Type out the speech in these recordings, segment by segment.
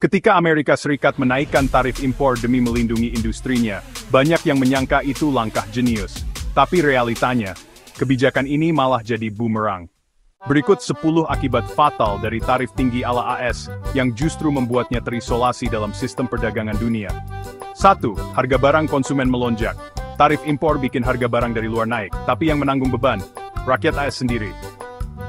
Ketika Amerika Serikat menaikkan tarif impor demi melindungi industrinya, banyak yang menyangka itu langkah jenius. Tapi realitanya, kebijakan ini malah jadi bumerang. Berikut 10 akibat fatal dari tarif tinggi ala AS yang justru membuatnya terisolasi dalam sistem perdagangan dunia. 1. Harga barang konsumen melonjak. Tarif impor bikin harga barang dari luar naik, tapi yang menanggung beban, rakyat AS sendiri.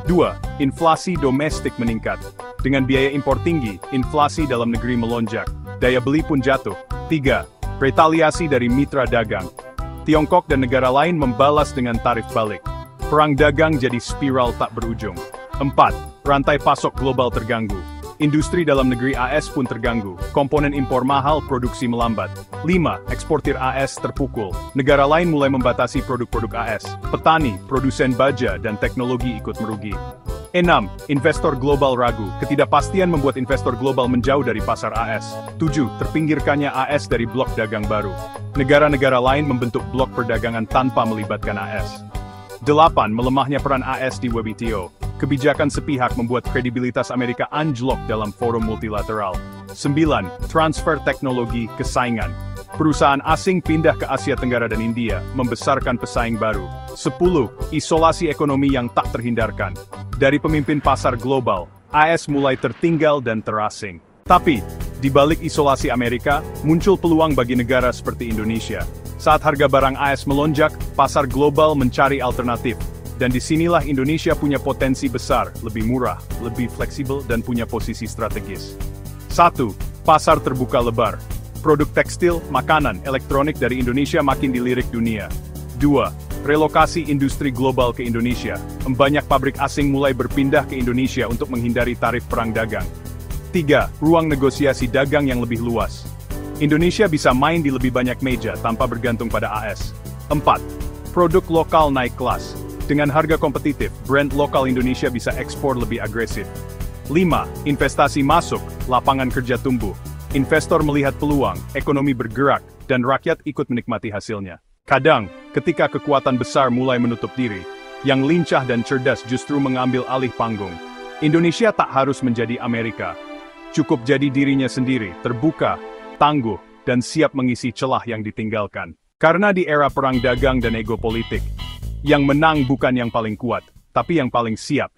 2. Inflasi domestik meningkat. Dengan biaya impor tinggi, inflasi dalam negeri melonjak, daya beli pun jatuh. 3. Retaliasi dari mitra dagang. Tiongkok dan negara lain membalas dengan tarif balik. Perang dagang jadi spiral tak berujung. 4. Rantai pasok global terganggu. Industri dalam negeri AS pun terganggu, komponen impor mahal, produksi melambat. 5. Eksportir AS terpukul. Negara lain mulai membatasi produk-produk AS. Petani, produsen baja, dan teknologi ikut merugi. 6. Investor global ragu. Ketidakpastian membuat investor global menjauh dari pasar AS. 7. Terpinggirkannya AS dari blok dagang baru. Negara-negara lain membentuk blok perdagangan tanpa melibatkan AS. 8. Melemahnya peran AS di WTO. Kebijakan sepihak membuat kredibilitas Amerika anjlok dalam forum multilateral. 9. Transfer teknologi kesaingan. Perusahaan asing pindah ke Asia Tenggara dan India, membesarkan pesaing baru. 10. Isolasi ekonomi yang tak terhindarkan. Dari pemimpin pasar global, AS mulai tertinggal dan terasing. Tapi, di balik isolasi Amerika, muncul peluang bagi negara seperti Indonesia. Saat harga barang AS melonjak, pasar global mencari alternatif. Dan disinilah Indonesia punya potensi besar, lebih murah, lebih fleksibel, dan punya posisi strategis. 1. Pasar terbuka lebar. Produk tekstil, makanan, elektronik dari Indonesia makin dilirik dunia. 2. Relokasi industri global ke Indonesia. Banyak pabrik asing mulai berpindah ke Indonesia untuk menghindari tarif perang dagang. 3. Ruang negosiasi dagang yang lebih luas. Indonesia bisa main di lebih banyak meja tanpa bergantung pada AS. 4. Produk lokal naik kelas. Dengan harga kompetitif, brand lokal Indonesia bisa ekspor lebih agresif. 5. Investasi masuk, lapangan kerja tumbuh. Investor melihat peluang, ekonomi bergerak, dan rakyat ikut menikmati hasilnya. Kadang, ketika kekuatan besar mulai menutup diri, yang lincah dan cerdas justru mengambil alih panggung. Indonesia tak harus menjadi Amerika. Cukup jadi dirinya sendiri, terbuka, tangguh, dan siap mengisi celah yang ditinggalkan. Karena di era perang dagang dan ego politik, yang menang bukan yang paling kuat, tapi yang paling siap.